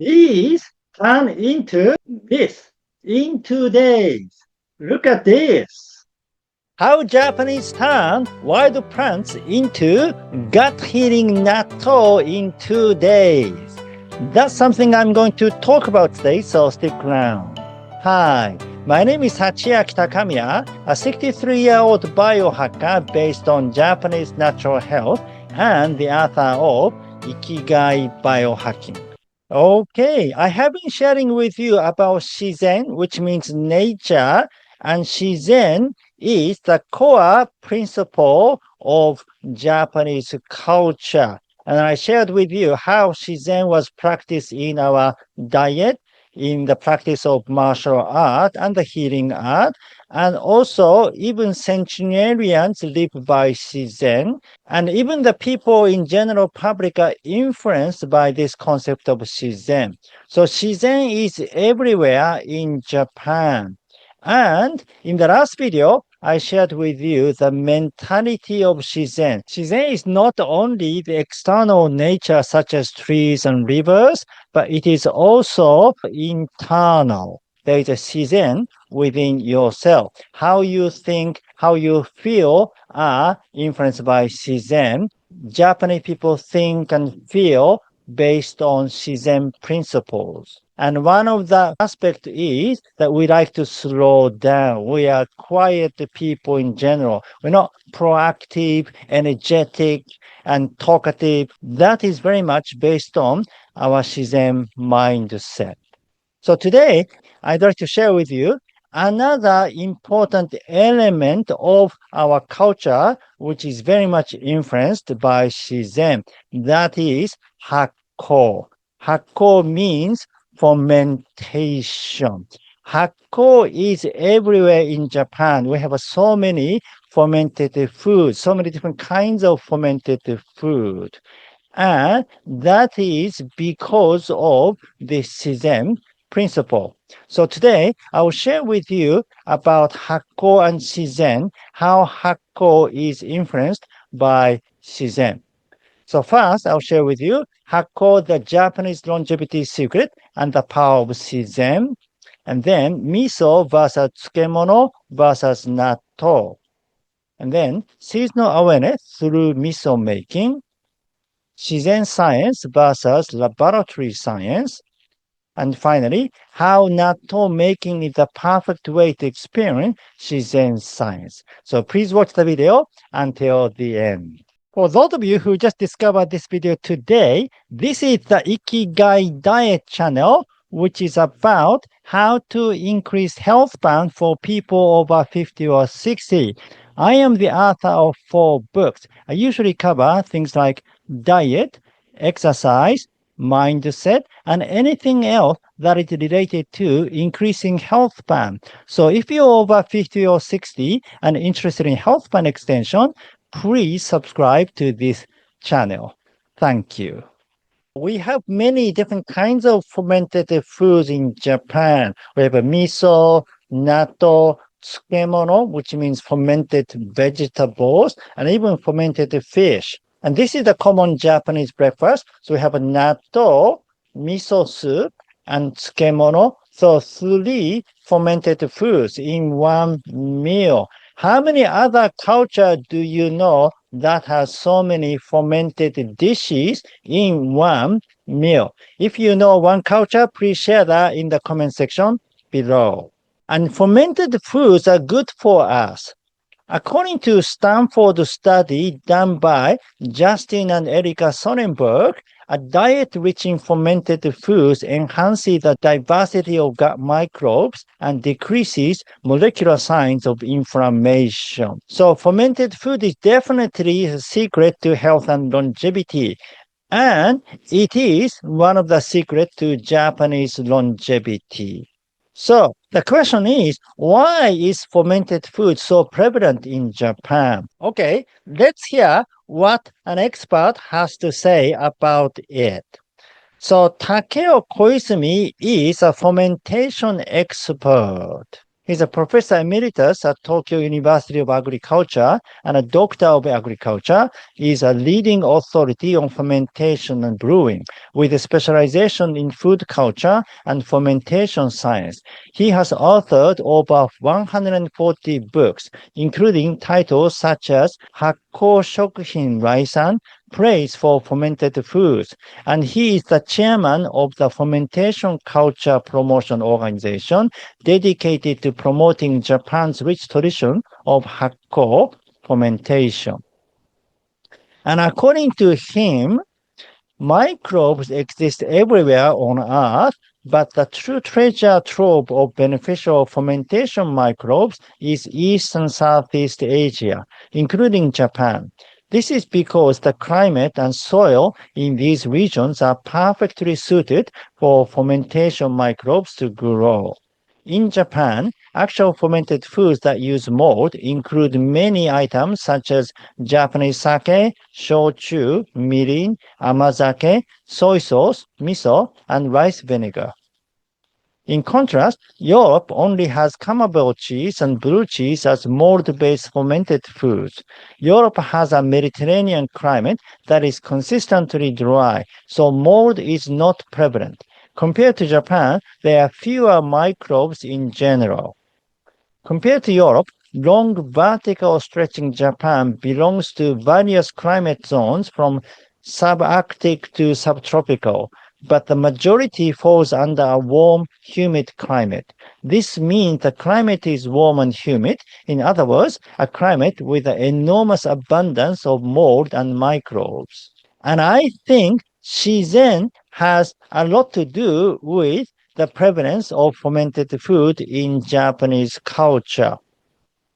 is turned into this in 2 days. Look at this. How Japanese turn wild plants into gut-healing natto in 2 days. That's something I'm going to talk about today, so stick around. Hi, my name is Hachiaki Takamiya, a 63-year-old biohacker based on Japanese natural health and the author of Ikigai Biohacking. Okay, I have been sharing with you about Shizen, which means nature, and Shizen is the core principle of Japanese culture. And I shared with you how Shizen was practiced in our diet, in the practice of martial art and the healing art. And also, even centenarians live by Shizen. And even the people in general public are influenced by this concept of Shizen. So Shizen is everywhere in Japan. And in the last video, I shared with you the mentality of Shizen. Shizen is not only the external nature such as trees and rivers, but it is also internal. There is a Shizen within yourself. How you think, how you feel are influenced by Shizen. Japanese people think and feel based on Shizen principles. And one of the aspects is that we like to slow down. We are quiet people in general. We're not proactive, energetic, and talkative. That is very much based on our Shizen mindset. So today, I'd like to share with you another important element of our culture, which is very much influenced by Shizen. That is Hakko. Hakko means fermentation. Hakko is everywhere in Japan. We have so many fermented foods, so many different kinds of fermented food. And that is because of the Shizen principle. So today, I will share with you about Hakko and Shizen, how Hakko is influenced by Shizen. So first, I'll share with you Hakko, the Japanese longevity secret and the power of Shizen. And then Miso versus Tsukemono versus Natto. And then seasonal awareness through Miso-making. Shizen science versus laboratory science. And finally, how Natto-making is the perfect way to experience Shizen science. So please watch the video until the end. For those of you who just discovered this video today, this is the Ikigai Diet channel, which is about how to increase health span for people over 50 or 60. I am the author of 4 books. I usually cover things like diet, exercise, mindset, and anything else that is related to increasing health span. So if you're over 50 or 60 and interested in health span extension, please subscribe to this channel. Thank you. We have many different kinds of fermented foods in Japan. We have a miso, natto, tsukemono, which means fermented vegetables, and even fermented fish. And this is the common Japanese breakfast. So we have a natto, miso soup, and tsukemono. So 3 fermented foods in one meal. How many other cultures do you know that has so many fermented dishes in one meal? If you know one culture, please share that in the comment section below. And fermented foods are good for us. According to Stanford study done by Justin and Erika Sonnenberg, a diet rich in fermented foods enhances the diversity of gut microbes and decreases molecular signs of inflammation. So fermented food is definitely a secret to health and longevity. And it is one of the secrets to Japanese longevity. So the question is, why is fermented food so prevalent in Japan? Okay, let's hear what an expert has to say about it. So Takeo Koizumi is a fermentation expert. He's a professor emeritus at Tokyo University of Agriculture and a doctor of agriculture. He's a leading authority on fermentation and brewing with a specialization in food culture and fermentation science. He has authored over 140 books, including titles such as Hakko Shokuhin Raisan, Praise for Fermented Foods, and he is the chairman of the Fermentation Culture Promotion Organization dedicated to promoting Japan's rich tradition of Hakko fermentation. And according to him, microbes exist everywhere on Earth, but the true treasure trove of beneficial fermentation microbes is East and Southeast Asia, including Japan. This is because the climate and soil in these regions are perfectly suited for fermentation microbes to grow. In Japan, actual fermented foods that use mold include many items such as Japanese sake, shochu, mirin, amazake, soy sauce, miso, and rice vinegar. In contrast, Europe only has camembert cheese and blue cheese as mold-based fermented foods. Europe has a Mediterranean climate that is consistently dry, so mold is not prevalent. Compared to Japan, there are fewer microbes in general. Compared to Europe, long vertical stretching Japan belongs to various climate zones from subarctic to subtropical, but the majority falls under a warm, humid climate. This means the climate is warm and humid. In other words, a climate with an enormous abundance of mold and microbes. And I think Shizen has a lot to do with the prevalence of fermented food in Japanese culture.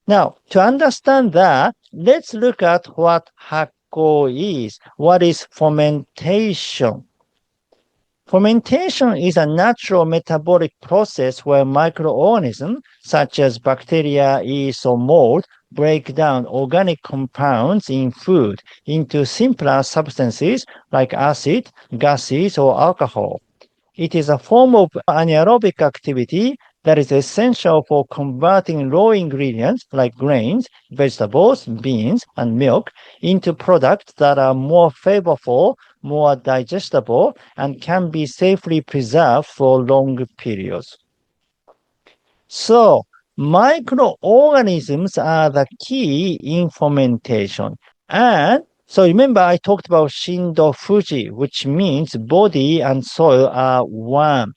Now, to understand that, let's look at what Hakko is. What is fermentation? Fermentation is a natural metabolic process where microorganisms, such as bacteria, yeast, or mold, break down organic compounds in food into simpler substances like acid, gases, or alcohol. It is a form of anaerobic activity that is essential for converting raw ingredients like grains, vegetables, beans, and milk into products that are more flavorful, more digestible, and can be safely preserved for long periods. So, microorganisms are the key in fermentation. And so remember, I talked about Shindo Fuji, which means body and soil are one.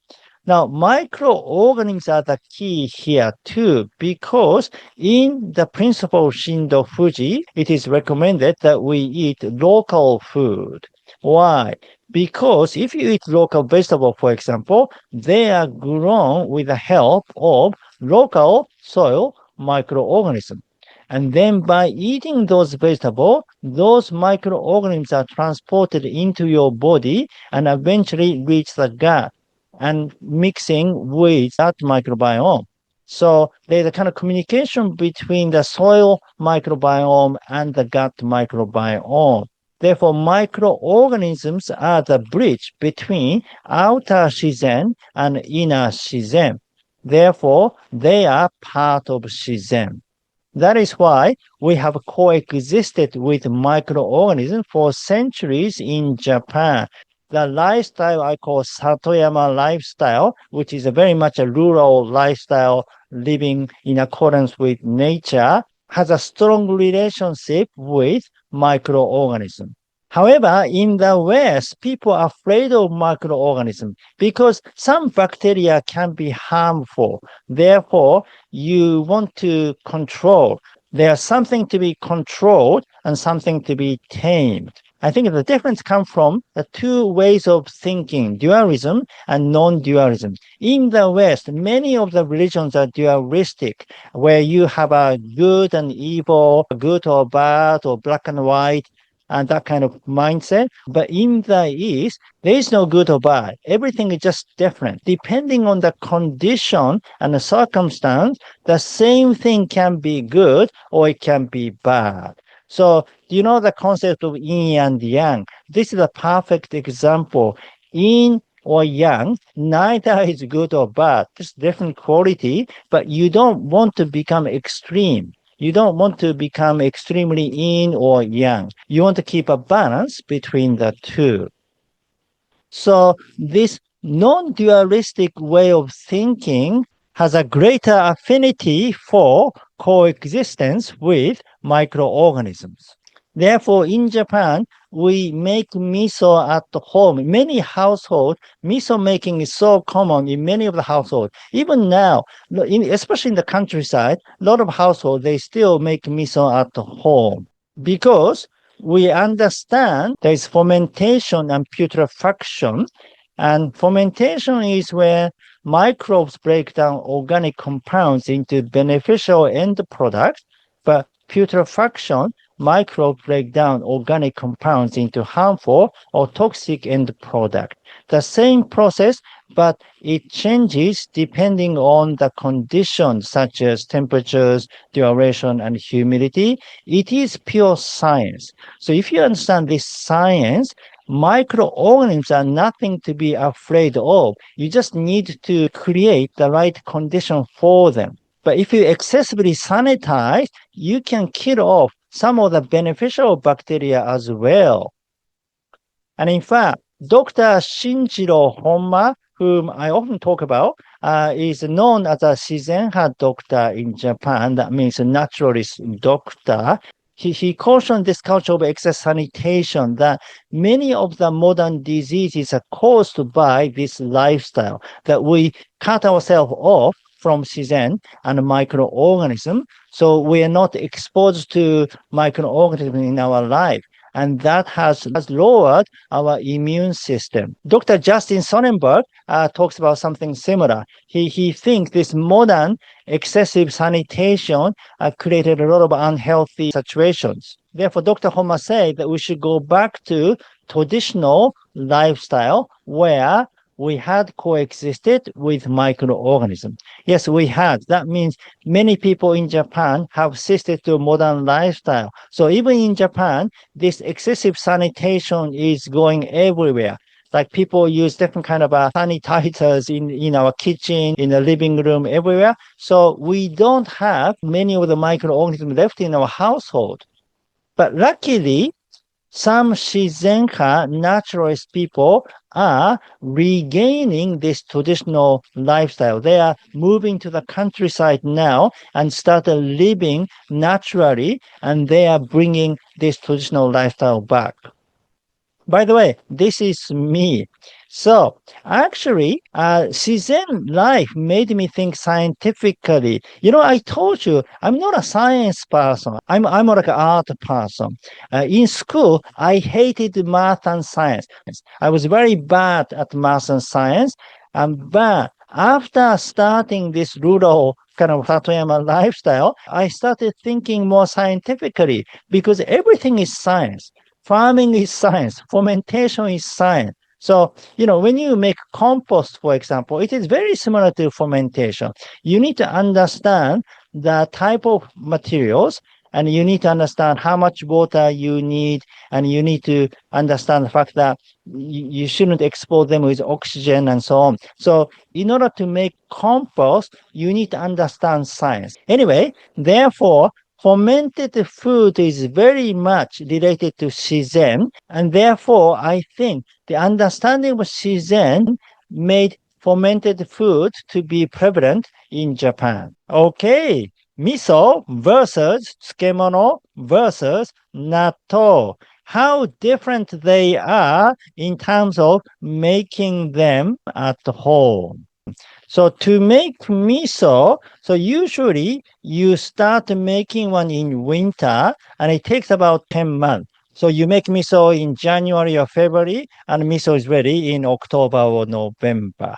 Now, microorganisms are the key here too, because in the principle of Shindo Fuji, it is recommended that we eat local food. Why? Because if you eat local vegetable, for example, they are grown with the help of local soil microorganisms. And then by eating those vegetables, those microorganisms are transported into your body and eventually reach the gut and mixing with that microbiome. So there's a kind of communication between the soil microbiome and the gut microbiome. Therefore, microorganisms are the bridge between outer Shizen and inner Shizen. Therefore, they are part of Shizen. That is why we have coexisted with microorganisms for centuries in Japan. The lifestyle I call Satoyama lifestyle, which is very much a rural lifestyle living in accordance with nature, has a strong relationship with microorganisms. However, in the West, people are afraid of microorganisms because some bacteria can be harmful. Therefore, you want to control. There's something to be controlled and something to be tamed. I think the difference comes from the two ways of thinking, dualism and non-dualism. In the West, many of the religions are dualistic, where you have a good and evil, good or bad, or black and white, and that kind of mindset. But in the East, there is no good or bad. Everything is just different. Depending on the condition and the circumstance, the same thing can be good or it can be bad. So, you know the concept of yin and yang? This is a perfect example. In or yang, neither is good or bad. It's different quality, but you don't want to become extreme. You don't want to become extremely yin or yang. You want to keep a balance between the two. So this non-dualistic way of thinking has a greater affinity for coexistence with microorganisms. Therefore, in Japan, we make miso at home. Many households, miso making is so common in many of the households. Even now, especially in the countryside, a lot of households, they still make miso at home because we understand there is fermentation and putrefaction. And fermentation is where microbes break down organic compounds into beneficial end products, but putrefaction, microbes break down organic compounds into harmful or toxic end product. The same process, but it changes depending on the conditions such as temperatures, duration, and humidity. It is pure science. So if you understand this science, microorganisms are nothing to be afraid of. You just need to create the right condition for them. But if you excessively sanitize, you can kill off some of the beneficial bacteria as well. And in fact, Dr. Shinjiro Honma, whom I often talk about, is known as a Shizenha doctor in Japan. That means a naturalist doctor. He cautioned this culture of excess sanitation that many of the modern diseases are caused by this lifestyle, that we cut ourselves off from Shizen and microorganisms, so we are not exposed to microorganisms in our life. And that has lowered our immune system. Dr. Justin Sonnenberg talks about something similar. He thinks this modern excessive sanitation created a lot of unhealthy situations. Therefore, Dr. Homa said that we should go back to traditional lifestyle where we had coexisted with microorganisms. Yes, we had. That means many people in Japan have shifted to modern lifestyle. So even in Japan, this excessive sanitation is going everywhere. Like people use different kind of sanitizers in our kitchen, in the living room, everywhere. So we don't have many of the microorganisms left in our household. But luckily, some Shizenka naturalist people are regaining this traditional lifestyle. They are moving to the countryside now and started living naturally, and they are bringing this traditional lifestyle back. By the way, this is me. So actually, Shizen life made me think scientifically. I told you I'm not a science person. I'm more like an art person. In school, I hated math and science. I was very bad at math and science. But after starting this rural kind of Satoyama lifestyle, I started thinking more scientifically because everything is science. Farming is science. Fermentation is science. So, when you make compost, for example, it is very similar to fermentation. You need to understand the type of materials, and you need to understand how much water you need, and you need to understand the fact that you shouldn't expose them with oxygen and so on. So in order to make compost, you need to understand science. Anyway, therefore, fermented food is very much related to Shizen, and therefore I think the understanding of Shizen made fermented food to be prevalent in Japan. Okay, miso versus tsukemono versus natto. How different they are in terms of making them at home. So to make miso, so usually you start making one in winter and it takes about 10 months. So you make miso in January or February and miso is ready in October or November.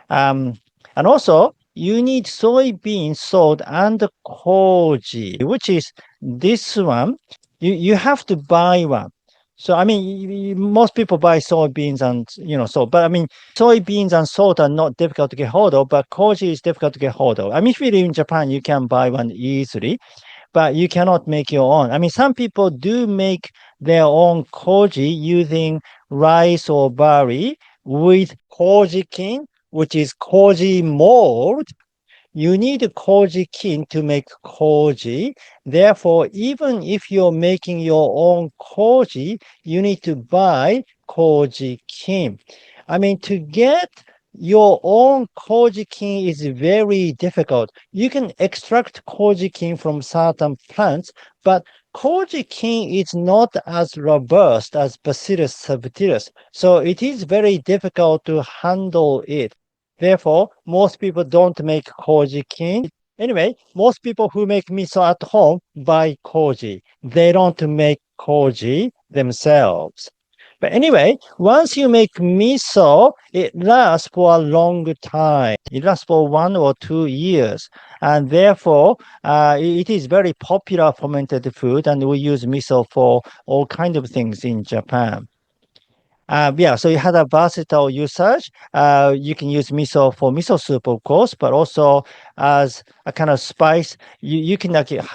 And also you need soybean salt and koji, which is this one. You have to buy one. So, most people buy soybeans and, salt. But, soybeans and salt are not difficult to get hold of, but koji is difficult to get hold of. If you live in Japan, you can buy one easily, but you cannot make your own. Some people do make their own koji using rice or barley, with koji kin, which is koji mold. You need koji kin to make koji. Therefore, even if you're making your own koji, you need to buy koji kin. I mean, to get your own koji kin is very difficult. You can extract koji kin from certain plants, but koji kin is not as robust as Bacillus subtilis. So it is very difficult to handle it. Therefore, most people don't make koji kin. Anyway, most people who make miso at home buy koji. They don't make koji themselves. But anyway, once you make miso, it lasts for a long time. It lasts for 1 or 2 years. And therefore, it is very popular fermented food. And we use miso for all kinds of things in Japan. Yeah, so you had a versatile usage. You can use miso for miso soup, of course, but also as a kind of spice. You can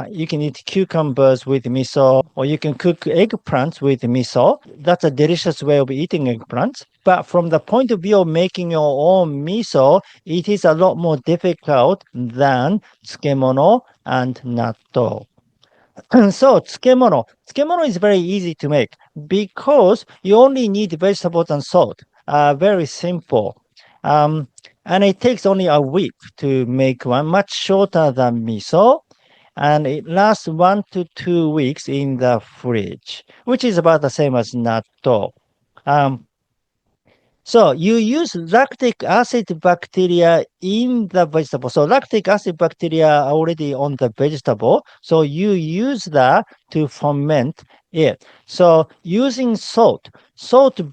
you can eat cucumbers with miso, or you can cook eggplants with miso. That's a delicious way of eating eggplants. But from the point of view of making your own miso, it is a lot more difficult than tsukemono and natto. So tsukemono. Tsukemono is very easy to make because you only need vegetables and salt. Very simple. And it takes only a week to make one, much shorter than miso. And it lasts 1 to 2 weeks in the fridge, which is about the same as natto. Um, so you use lactic acid bacteria in the vegetable. So lactic acid bacteria are already on the vegetable. So you use that to ferment it. So using salt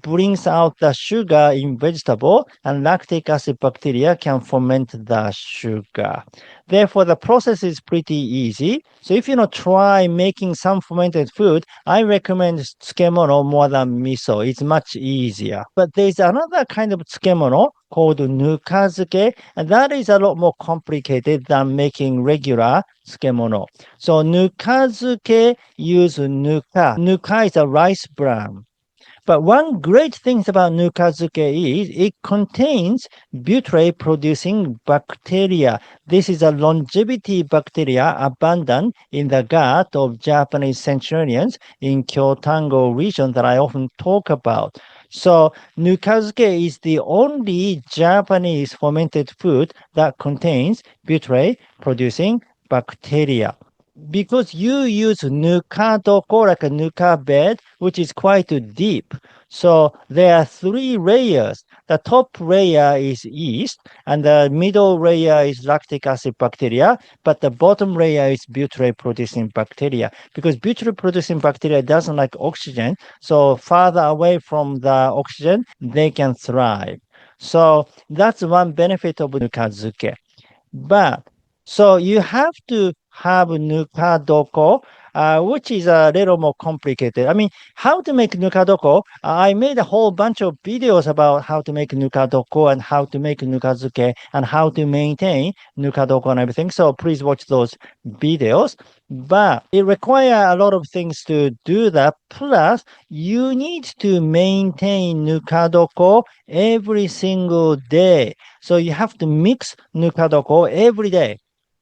brings out the sugar in vegetable, and lactic acid bacteria can ferment the sugar. Therefore, the process is pretty easy. So if you try making some fermented food, I recommend tsukemono more than miso. It's much easier. But there's another kind of tsukemono called nukazuke, and that is a lot more complicated than making regular tsukemono. So nukazuke use nuka. Nuka is a rice bran. But one great thing about nukazuke is it contains butyrate producing bacteria. This is a longevity bacteria abundant in the gut of Japanese centurions in Kyotango region that I often talk about. So nukazuke is the only Japanese fermented food that contains butyrate producing bacteria. Because you use nukadoko, like a nuka bed, which is quite deep. So there are 3 layers. The top layer is yeast, and the middle layer is lactic acid bacteria, but the bottom layer is butyrate producing bacteria. Because butyrate producing bacteria doesn't like oxygen, so farther away from the oxygen, they can thrive. So that's one benefit of nukazuke. But so you have to have nukadoko, which is a little more complicated. I mean, how to make nukadoko? I made a whole bunch of videos about how to make nukadoko and how to make nukazuke and how to maintain nukadoko and everything. So please watch those videos. But it requires a lot of things to do that. Plus, you need to maintain nukadoko every single day. So you have to mix nukadoko every day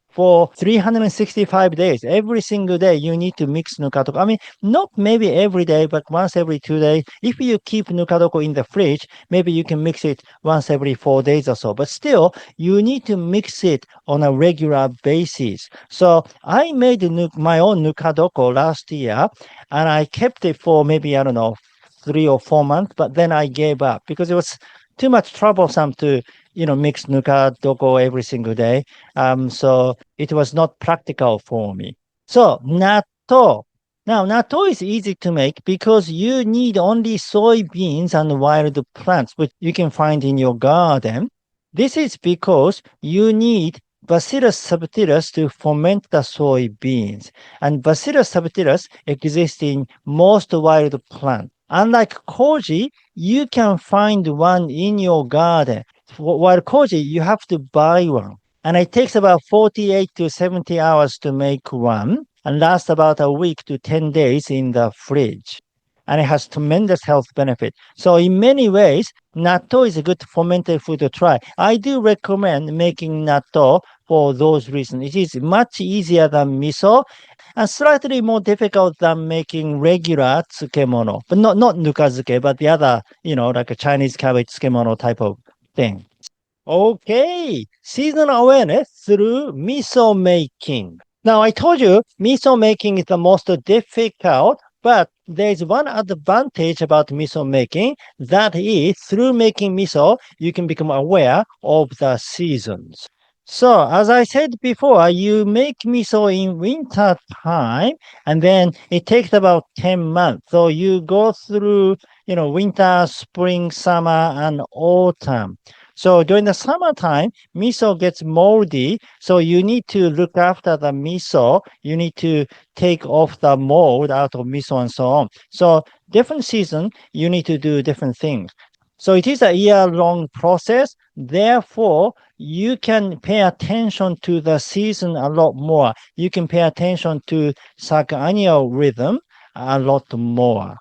for 365 days. Every single day, you need to mix nukadoko. I mean, not maybe every day, but once every 2 days. If you keep nukadoko in the fridge, maybe you can mix it once every 4 days or so. But still, you need to mix it on a regular basis. So I made my own nukadoko last year, and I kept it for maybe, I don't know, 3 or 4 months, but then I gave up because it was too much troublesome to mix nukadoko every single day. So it was not practical for me. So natto. Now, natto is easy to make because you need only soybeans and wild plants, which you can find in your garden. This is because you need Bacillus subtilis to ferment the soybeans. And Bacillus subtilis exists in most wild plants. Unlike koji, you can find one in your garden. While koji, you have to buy one. And it takes about 48 to 70 hours to make one and lasts about a week to 10 days in the fridge. and it has tremendous health benefit. So in many ways, natto is a good fermented food to try. I do recommend making natto for those reasons. It is much easier than miso and slightly more difficult than making regular tsukemono, but not nukazuke, but the other, like a Chinese cabbage tsukemono type of thing. Okay, seasonal awareness through miso making. Now, I told you miso making is the most difficult, but there's one advantage about miso making. That is, through making miso, you can become aware of the seasons. So, as I said before, you make miso in winter time, and then it takes about 10 months. So you go through, winter, spring, summer, and autumn. So during the summertime, miso gets moldy. So you need to look after the miso. You need to take off the mold out of miso and so on. So different season, you need to do different things. So it is a year-long process. Therefore, you can pay attention to the season a lot more. You can pay attention to circadian rhythm a lot more.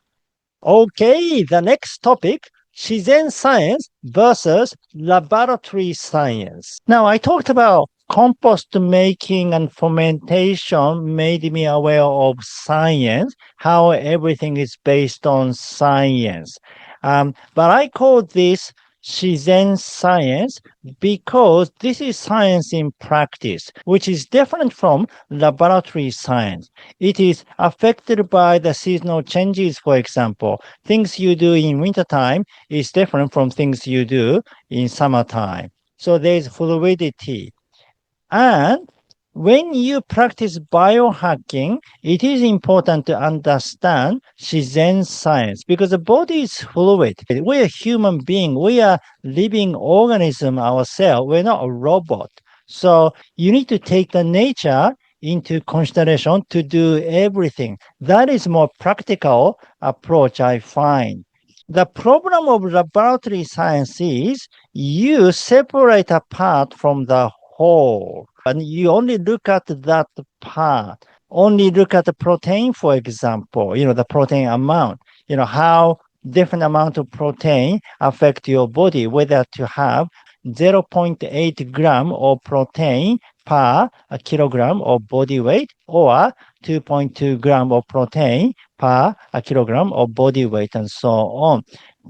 Okay, the next topic, Shizen science versus laboratory science. Now, I talked about compost making and fermentation made me aware of science, how everything is based on science. But I call this Shizen science because this is science in practice, which is different from laboratory science. It is affected by the seasonal changes, for example. Things you do in wintertime is different from things you do in summertime. So there's fluidity. And when you practice biohacking, it is important to understand Shizen science because the body is fluid. We're a human being. We are living organism ourselves. We're not a robot. So you need to take the nature into consideration to do everything. That is more practical approach, I find. The problem of laboratory science is you separate a part from the whole. And you only look at that part. Only look at the protein, for example, the protein amount, how different amount of protein affect your body, whether to have 0.8 gram of protein per kilogram of body weight or 2.2 gram of protein per kilogram of body weight and so on.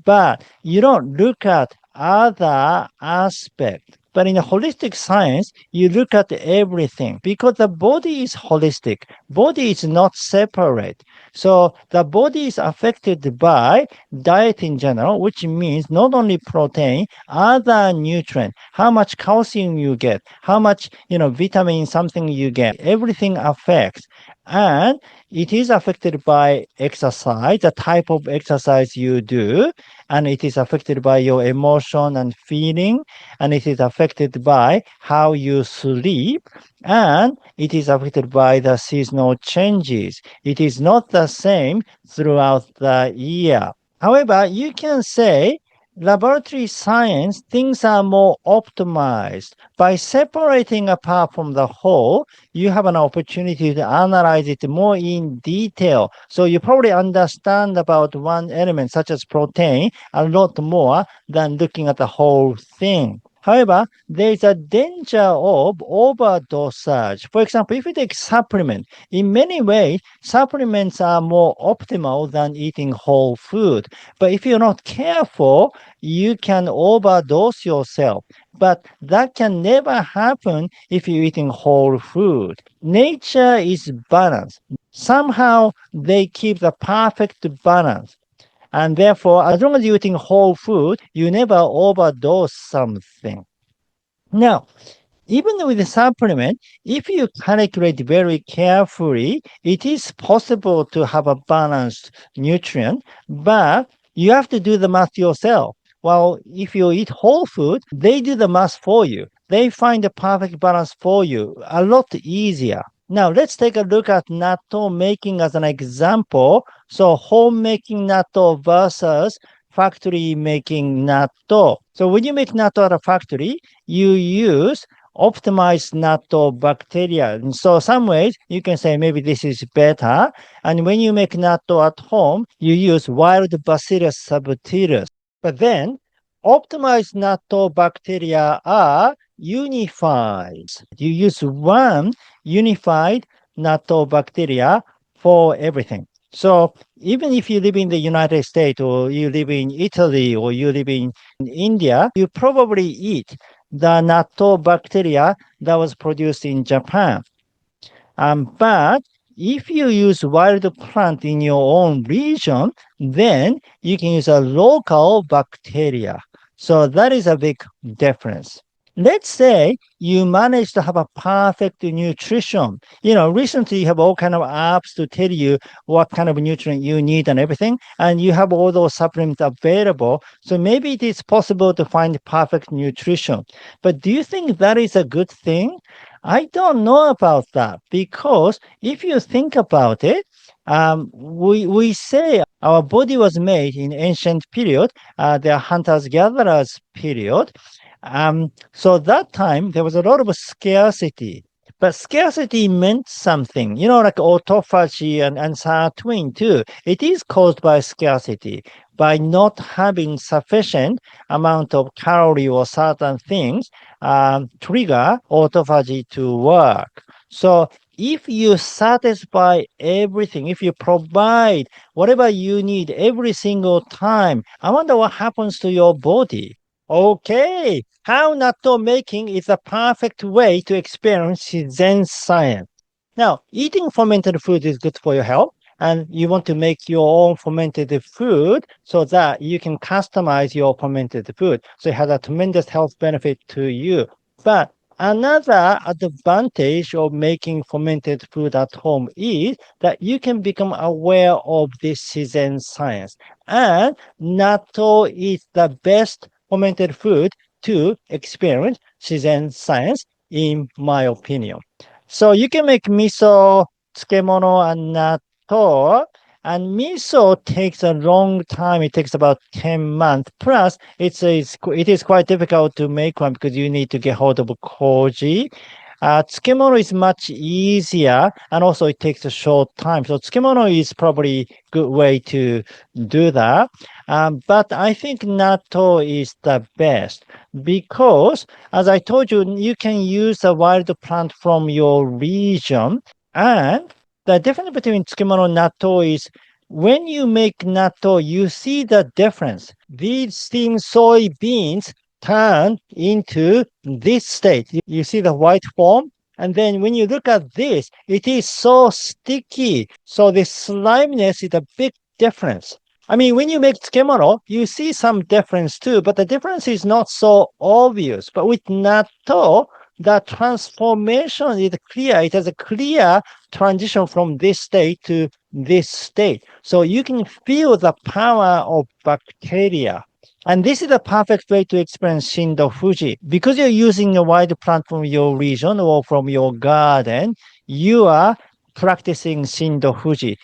But you don't look at other aspects. But in a holistic science, you look at everything because the body is holistic. Body is not separate. So the body is affected by diet in general, which means not only protein, other nutrients, how much calcium you get, how much, vitamin something you get. Everything affects. And it is affected by exercise, the type of exercise you do, and it is affected by your emotion and feeling, and it is affected by how you sleep, and it is affected by the seasonal changes. It is not the same throughout the year. However, you can say laboratory science, things are more optimized. By separating a part from the whole, you have an opportunity to analyze it more in detail. So you probably understand about one element, such as protein, a lot more than looking at the whole thing. However, there is a danger of overdosage. For example, if you take supplement, in many ways, supplements are more optimal than eating whole food. But if you're not careful, you can overdose yourself. But that can never happen if you're eating whole food. Nature is balanced. Somehow they keep the perfect balance. And therefore, as long as you're eating whole food, you never overdose something. Now, even with the supplement, if you calculate very carefully, it is possible to have a balanced nutrient, but you have to do the math yourself. Well, if you eat whole food, they do the math for you. They find the perfect balance for you a lot easier. Now, let's take a look at natto making as an example. So, home making natto versus factory making natto. So, when you make natto at a factory, you use optimized natto bacteria. And so some ways you can say maybe this is better. And when you make natto at home, you use wild Bacillus subtilis. But then optimized natto bacteria are unified. You use one unified natto bacteria for everything. So even if you live in the United States or you live in Italy or you live in India, you probably eat the natto bacteria that was produced in Japan. But if you use wild plant in your own region, then you can use a local bacteria. So that is a big difference. Let's say you manage to have a perfect nutrition. Recently you have all kind of apps to tell you what kind of nutrient you need and everything, and you have all those supplements available. So maybe it is possible to find perfect nutrition. But do you think that is a good thing? I don't know about that, because if you think about it, we say our body was made in ancient period, the hunters-gatherers period. So that time there was a lot of scarcity. But scarcity meant something, like autophagy and twin too. It is caused by scarcity, by not having sufficient amount of calorie or certain things trigger autophagy to work. So if you satisfy everything, if you provide whatever you need every single time, I wonder what happens to your body. Okay, how natto-making is a perfect way to experience Shizen science. Now, eating fermented food is good for your health, and you want to make your own fermented food so that you can customize your fermented food. So it has a tremendous health benefit to you. But another advantage of making fermented food at home is that you can become aware of this Shizen science. And natto is the best fermented food to experience Shizen science, in my opinion. So you can make miso, tsukemono, and natto. And miso takes a long time. It takes about 10 months. Plus, it is quite difficult to make one because you need to get hold of koji. Tsukemono is much easier, and also it takes a short time. So tsukemono is probably a good way to do that. But I think natto is the best because, as I told you, you can use a wild plant from your region. And the difference between tsukemono and natto is when you make natto, you see the difference. These steamed soybeans turn into this state. You see the white foam? And then when you look at this, it is so sticky. So the sliminess is a big difference. I mean, when you make tsukemono, you see some difference too, but the difference is not so obvious. But with natto, the transformation is clear. It has a clear transition from this state to this state. So you can feel the power of bacteria. And this is the perfect way to experience Shindo Fuji. Because you're using a wild plant from your region or from your garden, you are practicing Shindo Fuji.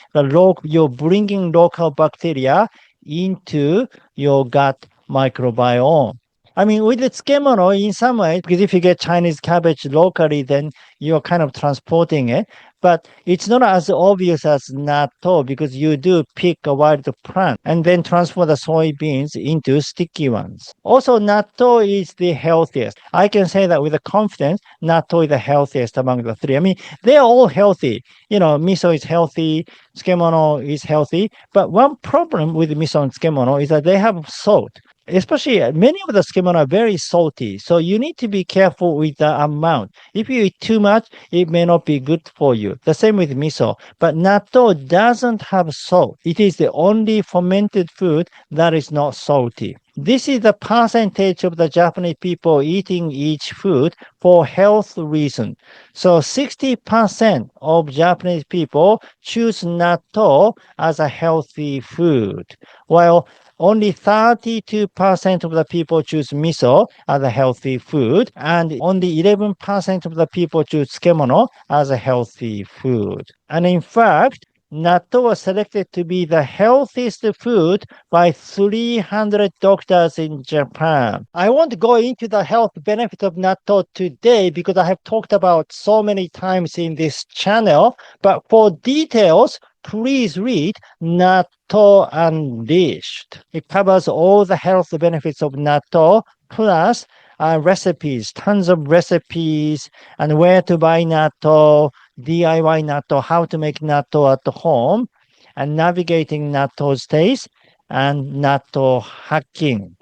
You're bringing local bacteria into your gut microbiome. I mean, with the tsukemono, in some ways, because if you get Chinese cabbage locally, then you're kind of transporting it. But it's not as obvious as natto because you do pick a wild plant and then transfer the soybeans into sticky ones. Also, natto is the healthiest. I can say that with confidence, natto is the healthiest among the three. I mean, they're all healthy. Miso is healthy, tsukemono is healthy. But one problem with miso and tsukemono is that they have salt. Especially many of the tsukemono are very salty. So you need to be careful with the amount. If you eat too much, it may not be good for you. The same with miso. But natto doesn't have salt. It is the only fermented food that is not salty. This is the percentage of the Japanese people eating each food for health reasons. So 60% of Japanese people choose natto as a healthy food, while only 32% of the people choose miso as a healthy food, and only 11% of the people choose tsukemono as a healthy food. And in fact, Natto was selected to be the healthiest food by 300 doctors in Japan. I won't go into the health benefit of natto today because I have talked about so many times in this channel. But for details, please read Natto Unleashed. It covers all the health benefits of natto plus recipes, tons of recipes, and where to buy natto, DIY natto, how to make natto at home, and navigating natto's taste, and natto hacking.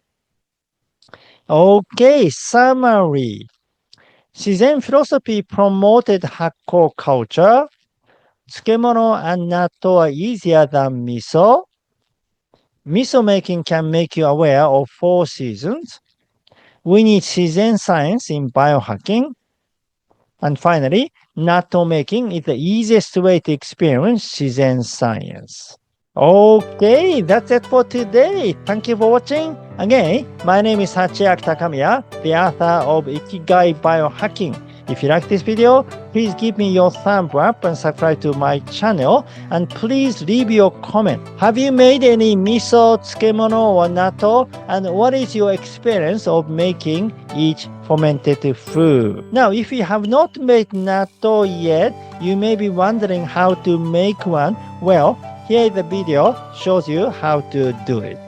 Okay, summary. Shizen philosophy promoted Hakko culture. Tsukemono and natto are easier than miso. Miso making can make you aware of 4 seasons. We need Shizen science in biohacking. And finally, Natto-making is the easiest way to experience Shizen science. Okay, that's it for today. Thank you for watching. Again, my name is Hachiaki Takamiya, the author of Ikigai Biohacking. If you like this video, please give me your thumb up and subscribe to my channel. And please leave your comment. Have you made any miso, tsukemono, or natto? And what is your experience of making each fermented food? Now, if you have not made natto yet, you may be wondering how to make one. Well, here the video shows you how to do it.